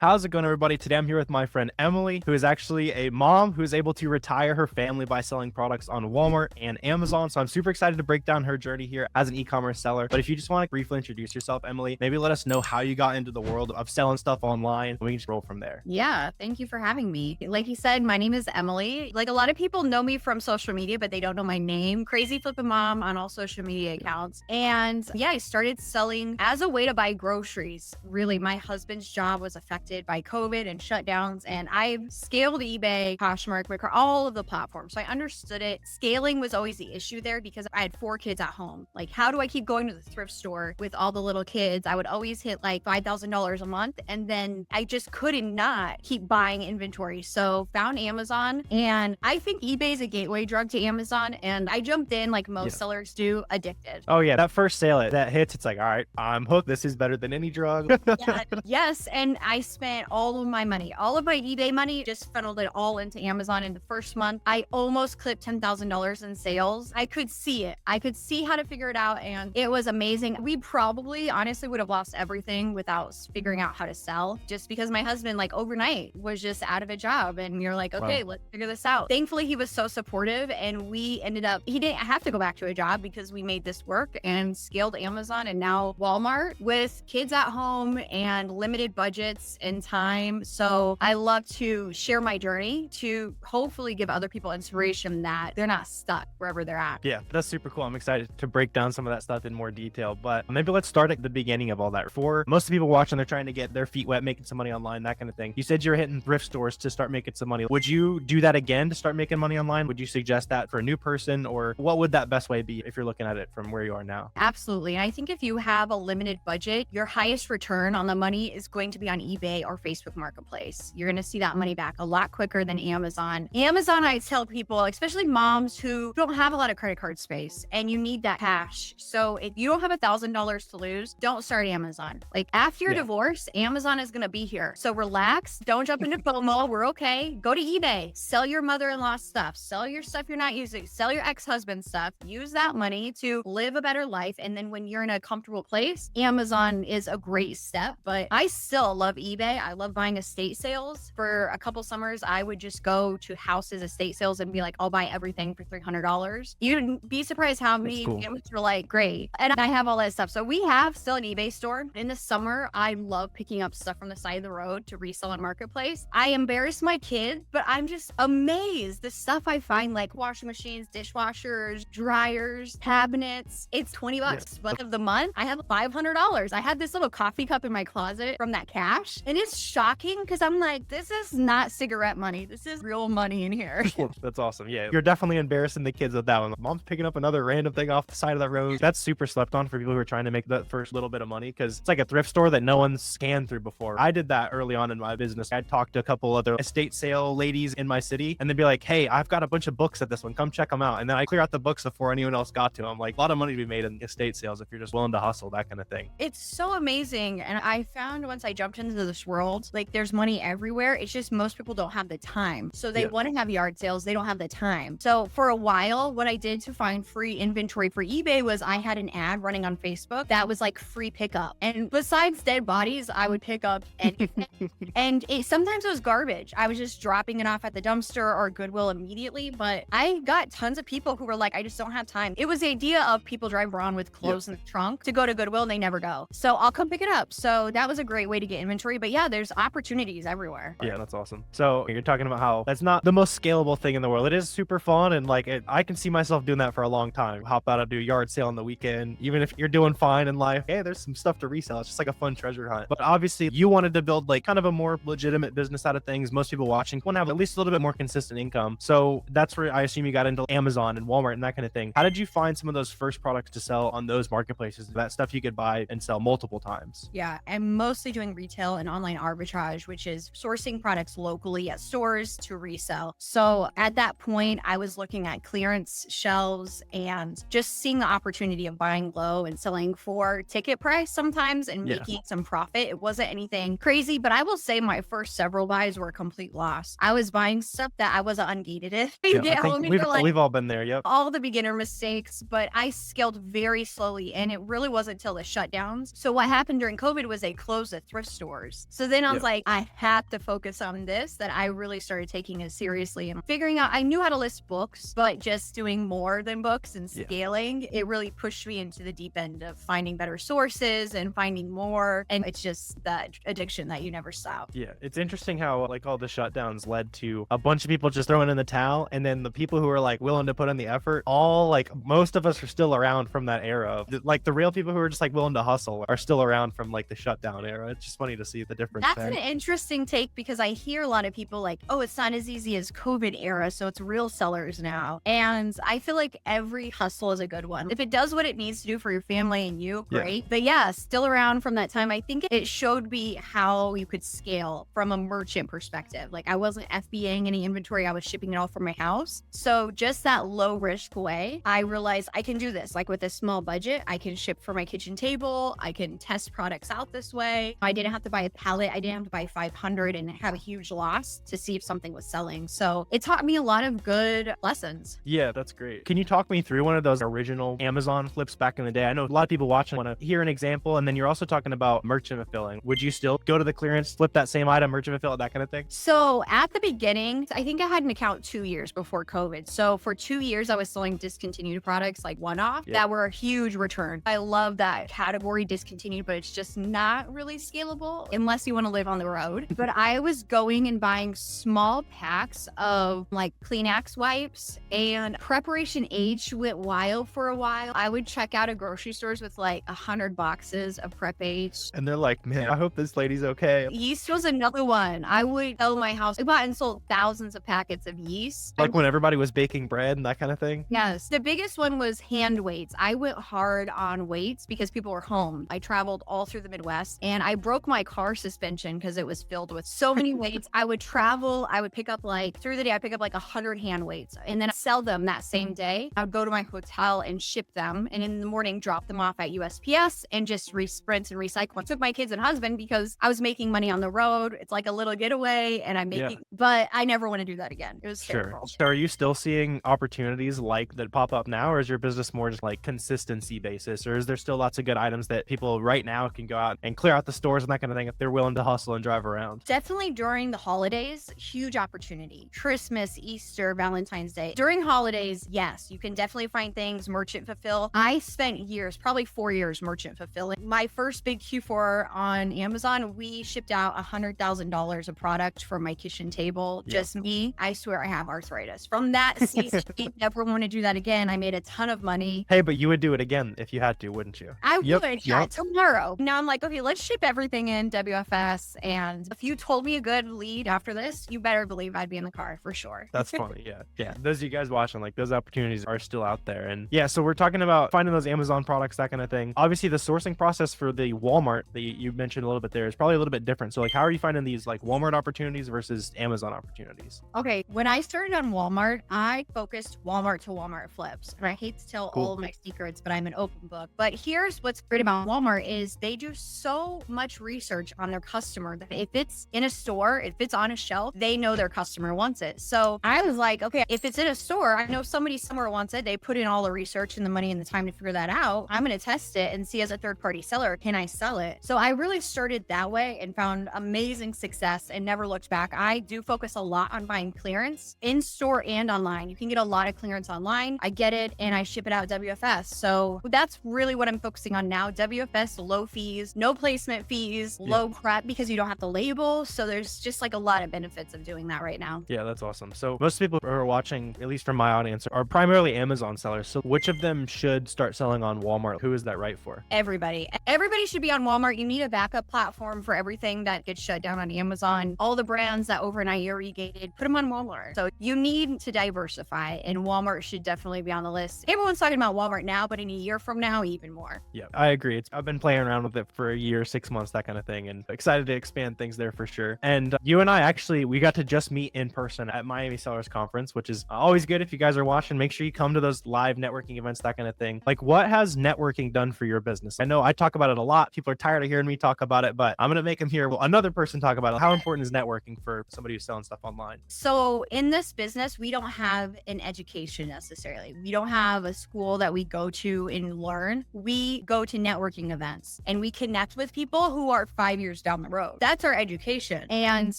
How's it going, everybody? Today I'm here with my friend Emily, who is actually a mom who is able to retire her family by selling products on Walmart and Amazon. So I'm super excited to break down her journey here as an e-commerce seller. But if you just want to briefly introduce yourself, Emily, maybe let us know how you got into the world of selling stuff online. We can just roll from there. Yeah, thank you for having me. Like you said, my name is Emily. Like a lot of people know me from social media, but they don't know my name. Crazy Flippin' Mom on all social media accounts. And yeah, I started selling as a way to buy groceries. Really, my husband's job was affected by COVID and shutdowns, and I've scaled eBay, Poshmark, Wickr, all of the platforms. So I understood it. Scaling was always the issue there because I had 4 kids at home. Like, how do I keep going to the thrift store with all the little kids? I would always hit like $5,000 a month, and then I just couldn't not keep buying inventory. So found Amazon, and I think eBay is a gateway drug to Amazon, and I jumped in like most sellers do, addicted. Oh yeah, that first sale that hits, it's like, all right, I'm hooked. This is better than any drug. Yeah, yes, and I spent all of my money, all of my eBay money, just funneled it all into Amazon. In the first month, I almost clipped $10,000 in sales. I could see it. I could see how to figure it out, and it was amazing. We probably, honestly, would have lost everything without figuring out how to sell, just because my husband, like overnight, was just out of a job, and you're like, okay, let's figure this out. Thankfully, he was so supportive, and we ended up, he didn't have to go back to a job because we made this work and scaled Amazon and now Walmart with kids at home and limited budgets and time. So I love to share my journey to hopefully give other people inspiration that they're not stuck wherever they're at. Yeah, that's super cool. I'm excited to break down some of that stuff in more detail, but maybe let's start at the beginning of all that. For most of the people watching, they're trying to get their feet wet, making some money online, that kind of thing. You said you're hitting thrift stores to start making some money. Would you do that again to start making money online? Would you suggest that for a new person, or what would that best way be if you're looking at it from where you are now? Absolutely. And I think if you have a limited budget, your highest return on the money is going to be on eBay or Facebook Marketplace. You're going to see that money back a lot quicker than Amazon. Amazon, I tell people, especially moms who don't have a lot of credit card space and you need that cash. So if you don't have $1,000 to lose, don't start Amazon. Like after your divorce, Amazon is going to be here. So relax. Don't jump into FOMO. We're okay. Go to eBay. Sell your mother-in-law stuff. Sell your stuff you're not using. Sell your ex-husband stuff. Use that money to live a better life. And then when you're in a comfortable place, Amazon is a great step. But I still love eBay. I love buying estate sales. For a couple summers, I would just go to houses, estate sales, and be like, I'll buy everything for $300. You'd be surprised how many families were like, great. And I have all that stuff. So we have still an eBay store. In the summer, I love picking up stuff from the side of the road to resell on Marketplace. I embarrass my kids, but I'm just amazed. The stuff I find, like washing machines, dishwashers, dryers, cabinets, it's $20. But of the month, I have $500. I had this little coffee cup in my closet from that cash. And it's shocking because I'm like, this is not cigarette money. This is real money in here. That's awesome. Yeah, you're definitely embarrassing the kids with that one. Mom's picking up another random thing off the side of the road. That's super slept on for people who are trying to make that first little bit of money, because it's like a thrift store that no one's scanned through before. I did that early on in my business. I'd talk to a couple other estate sale ladies in my city, and they'd be like, hey, I've got a bunch of books at this one. Come check them out. And then I clear out the books before anyone else got to them. Like, a lot of money to be made in estate sales if you're just willing to hustle, that kind of thing. It's so amazing. And I found once I jumped into this world, like there's money everywhere. It's just most people don't have the time. So they want to have yard sales. They don't have the time. So for a while, what I did to find free inventory for eBay was I had an ad running on Facebook that was like free pickup. And besides dead bodies, I would pick up anything. And sometimes it was garbage. I was just dropping it off at the dumpster or Goodwill immediately. But I got tons of people who were like, I just don't have time. It was the idea of people drive around with clothes in the trunk to go to Goodwill and they never go. So I'll come pick it up. So that was a great way to get inventory. But yeah, there's opportunities everywhere. Yeah, that's awesome. So you're talking about how that's not the most scalable thing in the world. It is super fun, and like I can see myself doing that for a long time. Hop out and do a yard sale on the weekend. Even if you're doing fine in life, hey, there's some stuff to resell. It's just like a fun treasure hunt. But obviously you wanted to build like kind of a more legitimate business out of things. Most people watching want to have at least a little bit more consistent income. So that's where I assume you got into Amazon and Walmart and that kind of thing. How did you find some of those first products to sell on those marketplaces? That stuff you could buy and sell multiple times. Yeah, I'm mostly doing retail and online arbitrage, which is sourcing products locally at stores to resell. So at that point, I was looking at clearance shelves and just seeing the opportunity of buying low and selling for ticket price sometimes and making some profit. It wasn't anything crazy, but I will say my first several buys were a complete loss. I was buying stuff that I wasn't ungated in. I think we've all been there. Yep. All the beginner mistakes, but I scaled very slowly, and it really wasn't until the shutdowns. So what happened during COVID was they closed the thrift stores. So then I was like, I have to focus on this, that I really started taking it seriously and figuring out, I knew how to list books, but just doing more than books and scaling, it really pushed me into the deep end of finding better sources and finding more. And it's just that addiction that you never stop. Yeah, it's interesting how like all the shutdowns led to a bunch of people just throwing in the towel, and then the people who are like willing to put in the effort, all like most of us are still around from that era. Like the real people who are just like willing to hustle are still around from like the shutdown era. It's just funny to see the difference. That's there. an interesting take, because I hear a lot of people like, oh, it's not as easy as COVID era, so it's real sellers now. And I feel like every hustle is a good one. If it does what it needs to do for your family and you, great. But yeah, still around from that time. I think it showed me how you could scale from a merchant perspective. Like I wasn't FBAing any inventory. I was shipping it all from my house. So just that low risk way, I realized I can do this. Like with a small budget, I can ship for my kitchen table. I can test products out this way. I didn't have to buy a pallet. I didn't have to buy 500 and have a huge loss to see if something was selling. So it taught me a lot of good lessons. Yeah, that's great. Can you talk me through one of those original Amazon flips back in the day? I know a lot of people watching want to hear an example, and then you're also talking about merchant fulfilling. Would you still go to the clearance, flip that same item, merchant fulfill it, that kind of thing? So at the beginning, I think I had an account 2 years before COVID. So for 2 years, I was selling discontinued products like one-off that were a huge return. I love that category, discontinued, but it's just not really scalable unless you want to live on the road. But I was going and buying small packs of like Kleenex wipes, and Preparation H went wild for a while. I would check out at grocery stores with like 100 boxes of Prep H. And they're like, man, I hope this lady's okay. Yeast was another one. I would sell my house. I bought and sold thousands of packets of yeast. Like when everybody was baking bread and that kind of thing? Yes. The biggest one was hand weights. I went hard on weights because people were home. I traveled all through the Midwest and I broke my car suspension because it was filled with so many weights. I would travel. I would pick up like through the day, I pick up like 100 hand weights and then sell them that same day. I would go to my hotel and ship them. And in the morning, drop them off at USPS and just sprint and recycle. I took my kids and husband because I was making money on the road. It's like a little getaway and I'm making, but I never want to do that again. It was terrible. So are you still seeing opportunities like that pop up now, or is your business more just like consistency basis, or is there still lots of good items that people right now can go out and clear out the stores and that kind of thing if they're willing to hustle and drive around? Definitely during the holidays, huge opportunity. Christmas, Easter, Valentine's Day. During holidays, yes, you can definitely find things, merchant fulfill. I spent years, probably 4 years merchant fulfilling. My first big Q4 on Amazon, we shipped out $100,000 of product from my kitchen table. Just me. I swear I have arthritis. From that season, I never want to do that again. I made a ton of money. Hey, but you would do it again if you had to, wouldn't you? I would, tomorrow. Now I'm like, okay, let's ship everything in WFS. And if you told me a good lead after this, you better believe I'd be in the car for sure. That's funny. Yeah. Those of you guys watching, like those opportunities are still out there. And yeah, so we're talking about finding those Amazon products, that kind of thing. Obviously the sourcing process for the Walmart that you mentioned a little bit there is probably a little bit different. So like, how are you finding these like Walmart opportunities versus Amazon opportunities? Okay. When I started on Walmart, I focused Walmart to Walmart flips. And I hate to tell all of my secrets, but I'm an open book. But here's what's great about Walmart is they do so much research on their customer that if it's in a store, if it's on a shelf, they know their customer wants it. So I was like, okay, if it's in a store, I know somebody somewhere wants it. They put in all the research and the money and the time to figure that out. I'm going to test it and see as a third-party seller, can I sell it? So I really started that way and found amazing success and never looked back. I do focus a lot on buying clearance in store and online. You can get a lot of clearance online. I get it and I ship it out WFS. So that's really what I'm focusing on now. WFS, low fees, no placement fees, low prep because you don't have to label. So there's just like a lot of benefits of doing that right now. Yeah, that's awesome. So most people who are watching, at least from my audience, are primarily Amazon sellers. So which of them should start selling on Walmart? Who is that right for? Everybody. Everybody should be on Walmart. You need a backup platform for everything that gets shut down on Amazon. All the brands that overnight irrigated, put them on Walmart. So you need to diversify and Walmart should definitely be on the list. Everyone's talking about Walmart now, but in a year from now, even more. Yeah, I agree. I've been playing around with it for a year, 6 months, that kind of thing, and excited to expand things there for sure. And you and I actually, we got to just meet in person at Miami Sellers Conference, which is always good. If you guys are watching, make sure you come to those live networking events, that kind of thing. Like, what has networking done for your business? I know I talk about it a lot. People are tired of hearing me talk about it, but I'm going to make them hear another person talk about it. How important is networking for somebody who's selling stuff online? So in this business, we don't have an education necessarily. We don't have a school that we go to and learn. We go to networking events and we connect with people who are 5 years years down the road. That's our education. And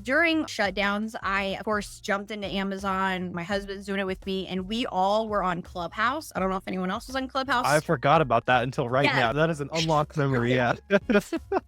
during shutdowns, I, of course, jumped into Amazon. My husband's doing it with me, and we all were on Clubhouse. I don't know if anyone else was on Clubhouse. I forgot about that until right Yeah. now. That is an unlocked memory. Yeah.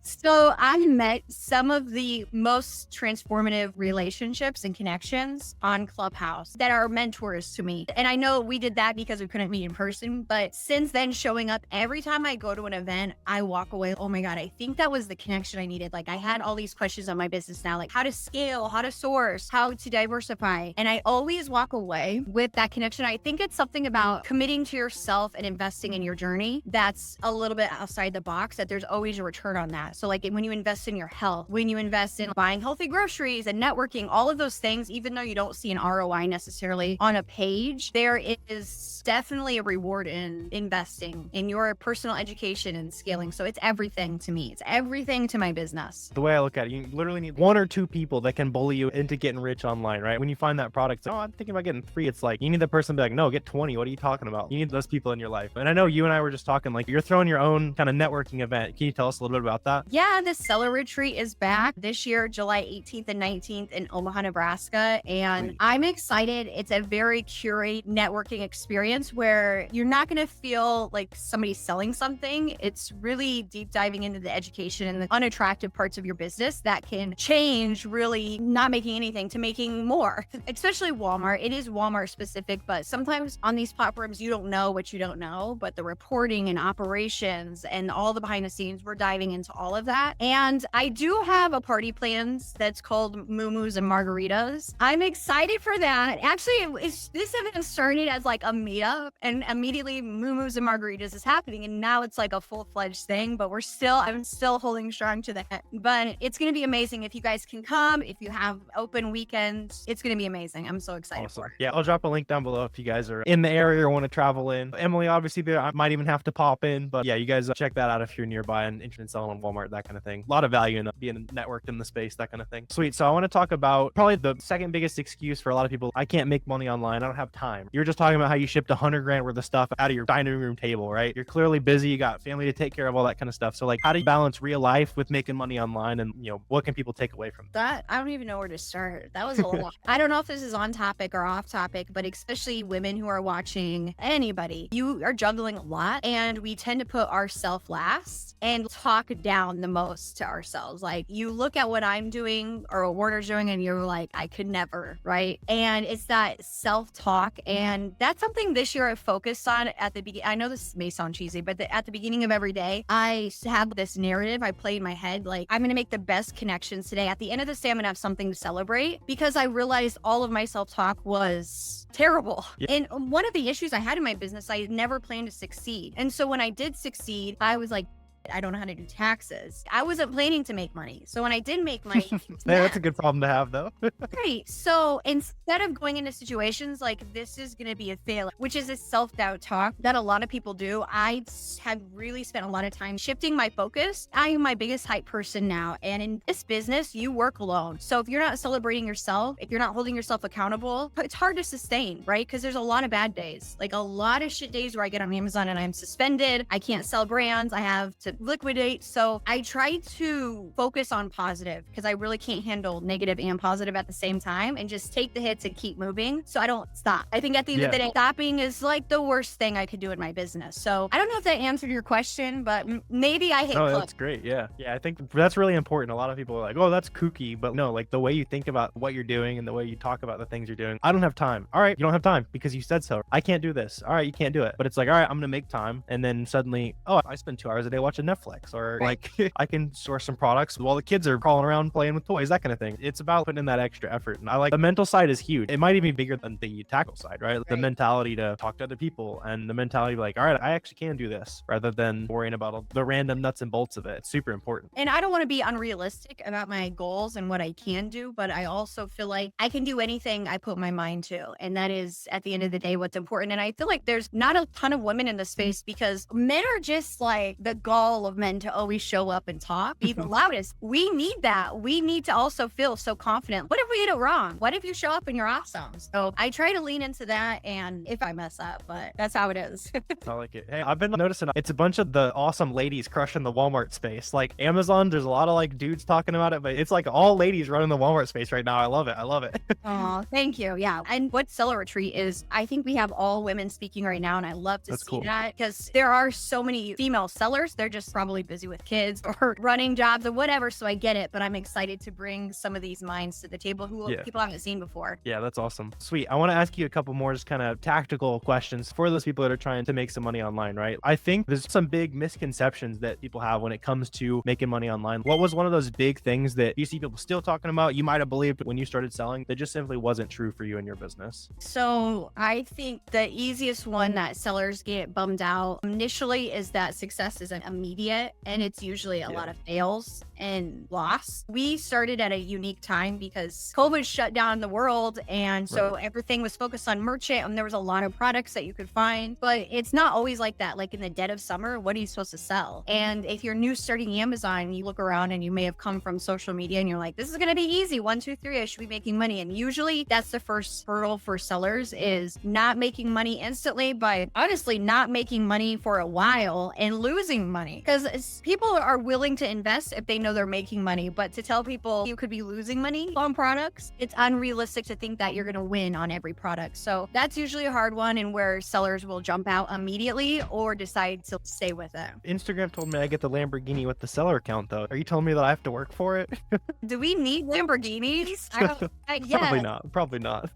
So I met some of the most transformative relationships and connections on Clubhouse that are mentors to me. And I know we did that because we couldn't meet in person, but since then, showing up every time I go to an event, I walk away, oh my God, I think that was the connection I needed. Like I had all these questions on my business now, like how to scale, how to source, how to diversify. And I always walk away with that connection. I think it's something about committing to yourself and investing in your journey that's a little bit outside the box, that there's always a return on that. So like when you invest in your health, when you invest in buying healthy groceries and networking, all of those things, even though you don't see an ROI necessarily on a page, there is definitely a reward in investing in your personal education and scaling. So it's everything to me. It's everything to my business. The way I look at it, you literally need 1 or 2 people that can bully you into getting rich online, right? When you find that product, oh, I'm thinking about getting 3. It's like, you need that person to be like, no, get 20. What are you talking about? You need those people in your life. And I know you and I were just talking, like you're throwing your own kind of networking event. Can you tell us a little bit about that? Yeah, the Seller Retreat is back this year, July 18th and 19th in Omaha, Nebraska. And I'm excited. It's a very curated networking experience where you're not going to feel like somebody's selling something. It's really deep diving into the education and the unattractive parts of your business that can change really not making anything to making more, especially Walmart. It is Walmart specific, but sometimes on these platforms, you don't know what you don't know, but the reporting and operations and all the behind the scenes, we're diving into all of that. And I do have a party plans that's called Moo-Moos and Margaritas. I'm excited for that. Actually, this event started as like a meetup, and immediately Moo-Moos and Margaritas is happening. And now it's like a full-fledged thing, but I'm still holding strong to that. But it's going to be amazing if you guys can come, if you have open weekends, it's going to be amazing. I'm so excited for it. Yeah, I'll drop a link down below if you guys are in the area or want to travel in. Emily, obviously, I might even have to pop in, but yeah, you guys check that out if you're nearby and interested in selling on Walmart, that kind of thing. A lot of value in being networked in the space, that kind of thing. Sweet. So I want to talk about probably the second biggest excuse for a lot of people. I can't make money online. I don't have time. You're just talking about how you shipped $100,000 worth of stuff out of your dining room table, right? You're clearly busy. You got family to take care of, all that kind of stuff. So like, how do you balance real life with making money online? And what can people take away from that? I don't even know where to start. That was a lot. I don't know if this is on topic or off topic, but especially women who are watching, anybody, you are juggling a lot, and we tend to put ourselves last and talk down the most to ourselves. Like you look at what I'm doing or what Warner's doing and you're like, I could never, right? And it's that self-talk. And that's something this year I focused on at the beginning. I know this may sound cheesy, but at the beginning of every day, I have this narrative I play in my head. Like, I'm going to make the best connections today. At the end of the day, I'm going to have something to celebrate, because I realized all of my self-talk was terrible. Yeah. And one of the issues I had in my business, I never planned to succeed. And so when I did succeed, I was like, I don't know how to do taxes. I wasn't planning to make money. So when I did make money, that's a good problem to have, though. Right. So instead of going into situations like this is going to be a failure, which is a self-doubt talk that a lot of people do, I have really spent a lot of time shifting my focus. I am my biggest hype person now. And in this business, you work alone. So if you're not celebrating yourself, if you're not holding yourself accountable, it's hard to sustain, right? Because there's a lot of bad days, like a lot of shit days where I get on Amazon and I'm suspended. I can't sell brands. I have to liquidate. So I try to focus on positive, because I really can't handle negative and positive at the same time, and just take the hits and keep moving so I don't stop. I think at the end of the day, stopping is like the worst thing I could do in my business. So I don't know if that answered your question, but maybe I hit click. That's great. Yeah. I think that's really important. A lot of people are like, oh, that's kooky, but no, like the way you think about what you're doing and the way you talk about the things you're doing. I don't have time. All right, you don't have time because you said so. I can't do this. All right, you can't do it. But it's like, all right, I'm gonna make time, and then suddenly, oh, I spend 2 hours a day watching Netflix, or like I can source some products while the kids are crawling around playing with toys, that kind of thing. It's about putting in that extra effort. And I like the mental side is huge. It might even be bigger than the tackle side, right? The mentality to talk to other people, and the mentality of like, all right, I actually can do this, rather than worrying about the random nuts and bolts of it. It's super important. And I don't want to be unrealistic about my goals and what I can do, but I also feel like I can do anything I put my mind to. And that is at the end of the day, what's important. And I feel like there's not a ton of women in the space, because men are just like the gall wall of men to always show up and talk, be the loudest. We need that. We need to also feel so confident. What if we get it wrong? What if you show up and you're awesome? So I try to lean into that, and if I mess up, but that's how it is. I like it. Hey, I've been noticing it's a bunch of the awesome ladies crushing the Walmart space. Like Amazon, there's a lot of like dudes talking about it, but it's like all ladies running the Walmart space right now. I love it. I love it. Oh, thank you. Yeah. And what Seller Retreat is, I think we have all women speaking right now, and I love to That's see cool. that, because there are so many female sellers. They're just probably busy with kids or running jobs or whatever. So I get it, but I'm excited to bring some of these minds to the table who people haven't seen before. Yeah, that's awesome. Sweet. I want to ask you a couple more just kind of tactical questions for those people that are trying to make some money online, right? I think there's some big misconceptions that people have when it comes to making money online. What was one of those big things that you see people still talking about, you might have believed when you started selling, that just simply wasn't true for you in your business? So I think the easiest one that sellers get bummed out initially is that success isn't immediate, and it's usually a lot of fails and loss. We started at a unique time because COVID shut down the world, and so everything was focused on merchant, and there was a lot of products that you could find, but it's not always like that. Like in the dead of summer, what are you supposed to sell? And if you're new starting Amazon, you look around and you may have come from social media and you're like, this is going to be easy. 1, 2, 3, I should be making money. And usually that's the first hurdle for sellers, is not making money instantly, but honestly not making money for a while and losing money, because people are willing to invest if they know they're making money. But to tell people you could be losing money on products, it's unrealistic to think that you're going to win on every product. So that's usually a hard one, and where sellers will jump out immediately or decide to stay with it. Instagram told me I get the Lamborghini with the seller account, though. Are you telling me that I have to work for it? Do we need Lamborghinis? Probably not. Probably not.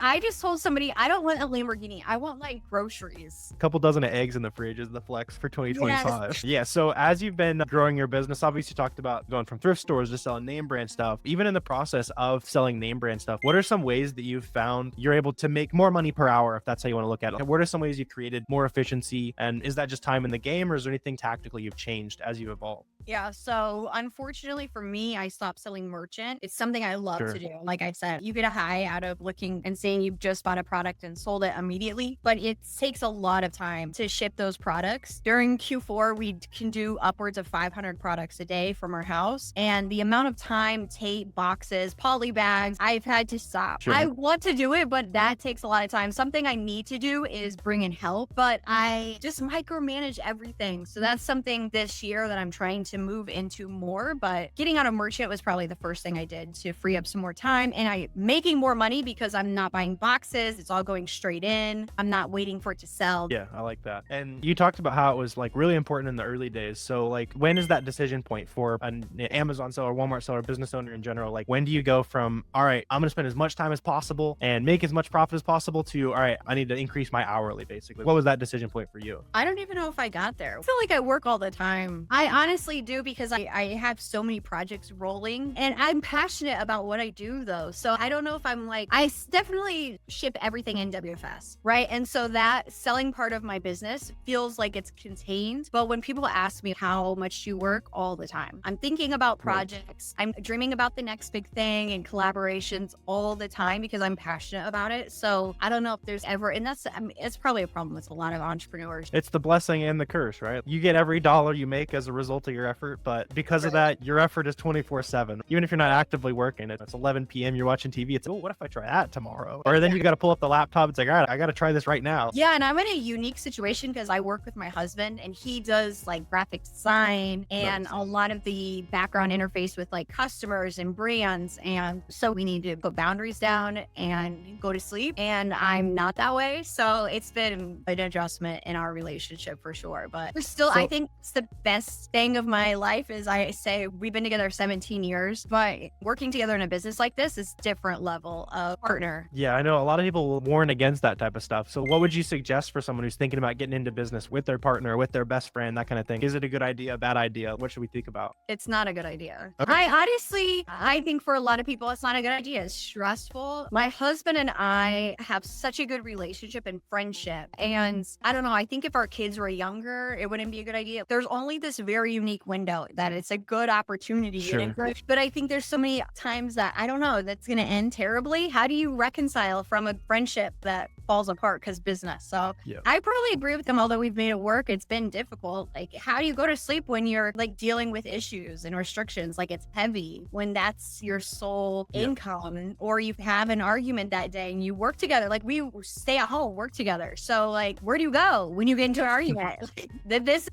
I just told somebody I don't want a Lamborghini. I want like groceries. A couple dozen of eggs in the fridge is the flex for 2025. Yeah. So as you've been growing your business, obviously you talked about going from thrift stores to selling name brand stuff. Even in the process of selling name brand stuff, what are some ways that you've found you're able to make more money per hour, if that's how you want to look at it? What are some ways you created more efficiency? And is that just time in the game, or is there anything tactically you've changed as you evolve? Yeah, so unfortunately for me, I stopped selling merchant. It's something I love to do. Like I said, you get a high out of looking and seeing you've just bought a product and sold it immediately, but it takes a lot of time to ship those products. During Q4, we can do upwards of 500 products a day from our house. And the amount of time, tape, boxes, poly bags, I've had to stop. Sure. I want to do it, but that takes a lot of time. Something I need to do is bring in help, but I just micromanage everything. So that's something this year that I'm trying to move into more, but getting out of merchant was probably the first thing I did to free up some more time, and I making more money because I'm not buying boxes. It's all going straight in. I'm not waiting for it to sell. Yeah, I like that. And you talked about how it was like really important in the early days. So like, when is that decision point for an Amazon seller, Walmart seller, business owner in general? Like, when do you go from, all right, I'm going to spend as much time as possible and make as much profit as possible, to, all right, I need to increase my hourly, basically? What was that decision point for you? I don't even know if I got there. I feel like I work all the time. I honestly do, because I have so many projects rolling, and I'm passionate about what I do though. So I don't know if I'm like, I definitely ship everything in WFS, right? And so that selling part of my business feels like it's contained. But when people ask me how much you work, all the time, I'm thinking about projects. I'm dreaming about the next big thing and collaborations all the time because I'm passionate about it. So I don't know if there's ever, and that's, I mean, it's probably a problem with a lot of entrepreneurs. It's the blessing and the curse, right? You get every dollar you make as a result of your effort, but because of that, your effort is 24/7. Even if you're not actively working, it's 11 p.m., you're watching TV, it's, oh, what if I try that tomorrow? Or then you got to pull up the laptop, it's like, all right, I got to try this right now. Yeah, and I'm in a unique situation because I work with my husband, and he does like graphic design and a lot of the background interface with like customers and brands. And so we need to put boundaries down and go to sleep. And I'm not that way. So it's been an adjustment in our relationship for sure. But we're still, I think it's the best thing of my life is, I say, we've been together 17 years, but working together in a business like this is different level of partner. Yeah, I know a lot of people will warn against that type of stuff. So what would you suggest for someone who's thinking about getting into business with their partner, with their best friend, that kind of thing? Is it a good idea, a bad idea? What should we think about? It's not a good idea. Okay. I think for a lot of people, it's not a good idea. It's stressful. My husband and I have such a good relationship and friendship. And I don't know, I think if our kids were younger, it wouldn't be a good idea. There's only this very unique window that it's a good opportunity. Sure. But I think there's so many times that, I don't know, that's going to end terribly. How do you reconcile from a friendship that falls apart because business. So Yeah. I probably agree with them, although we've made it work. It's been difficult. Like, how do you go to sleep when you're like dealing with issues and restrictions? Like, it's heavy when that's your sole income, or you have an argument that day and you work together. Like, we stay at home, work together. So like, where do you go when you get into an argument?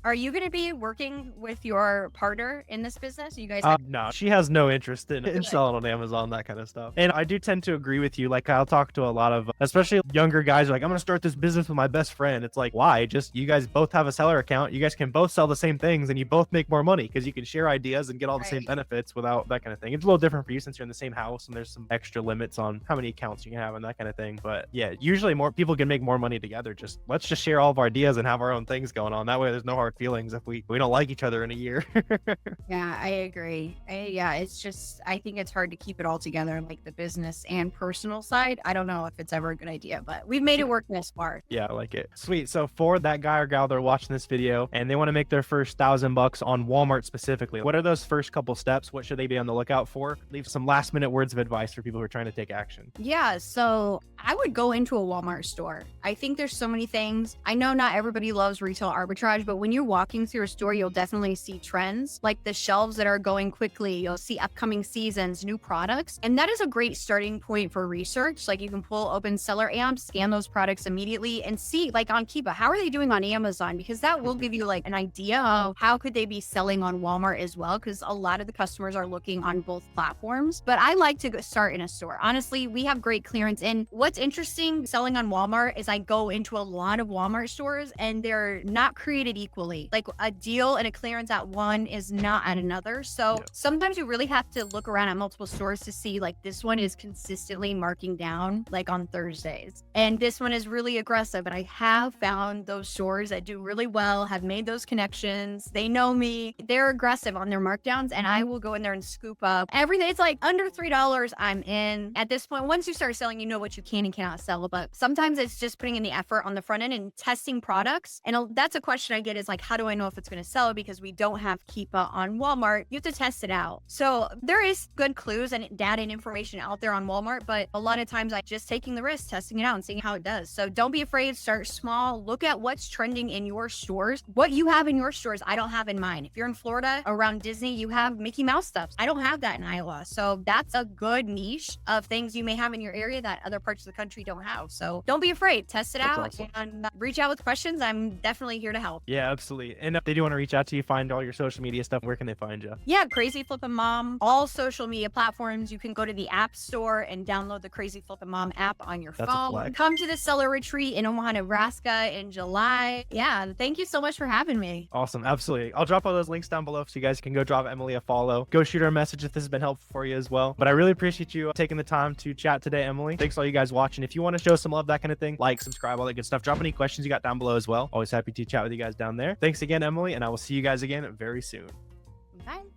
Are you going to be working with your partner in this business? You guys no, she has no interest in selling on Amazon, that kind of stuff. And I do tend to agree with you. Like, I'll talk to a lot of, especially younger guys, like, I'm going to start this business with my best friend. It's like, why? Just, you guys both have a seller account. You guys can both sell the same things and you both make more money because you can share ideas and get all the same benefits without that kind of thing. It's a little different for you since you're in the same house and there's some extra limits on how many accounts you can have and that kind of thing. But yeah, usually more people can make more money together. Just let's just share all of our ideas and have our own things going on. That way there's no hard feelings if we don't like each other in a year. Yeah, I agree. It's just, I think it's hard to keep it all together, like the business and personal side. I don't know if it's ever a good idea, but we've made it work this far. Yeah, I like it. Sweet. So for that guy or gal that are watching this video and they want to make their first $1,000 on Walmart specifically, what are those first couple steps? What should they be on the lookout for? Leave some last minute words of advice for people who are trying to take action. Yeah, so I would go into a Walmart store. I think there's so many things. I know not everybody loves retail arbitrage, but when you're walking through a store, you'll definitely see trends, like the shelves that are going quickly. You'll see upcoming seasons, new products. And that is a great starting point for research. Like, you can open SellerAmp, scan those products immediately and see, like on Kiva, how are they doing on Amazon? Because that will give you like an idea of how could they be selling on Walmart as well, because a lot of the customers are looking on both platforms. But I like to start in a store. Honestly, we have great clearance. And what's interesting selling on Walmart is I go into a lot of Walmart stores and they're not created equally. Like, a deal and a clearance at one is not at another. So sometimes you really have to look around at multiple stores to see, like, this one is consistently marking down like on Thursdays, and this one is really aggressive. And I have found those stores that do really well, have made those connections. They know me. They're aggressive on their markdowns, and I will go in there and scoop up everything. It's like under $3, I'm in. At this point, once you start selling, you know what you can and cannot sell. But sometimes it's just putting in the effort on the front end and testing products. And that's a question I get, is like, how do I know if it's going to sell? Because we don't have Keepa on Walmart. You have to test it out. So there is good clues and data and information out there on Walmart, but a lot of times I just taking the risk, testing it out and seeing how it does. So don't be afraid. Start small. Look at what's trending in your stores. What you have in your stores, I don't have in mine. If you're in Florida around Disney, you have Mickey Mouse stuff. I don't have that in Iowa. So that's a good niche of things you may have in your area that other parts of the country don't have. So don't be afraid. Test it out and reach out with questions. I'm definitely here to help. Yeah, absolutely. And if they do want to reach out to you, find all your social media stuff, where can they find you? Yeah, Crazy Flippin' Mom, all social media platforms. You can go to the App Store and download the Crazy Flippin' Mom app on your phone. Come to the seller retreat in Omaha, Nebraska in July. Yeah, thank you so much for having me. Awesome. Absolutely. I'll drop all those links down below so you guys can go drop Emily a follow. Go shoot her a message if this has been helpful for you as well. But I really appreciate you taking the time to chat today, Emily. Thanks all you guys watching. If you want to show some love, that kind of thing, like, subscribe, all that good stuff. Drop any questions you got down below as well. Always happy to chat with you guys down there. Thanks again, Emily, and I will see you guys again very soon. Bye.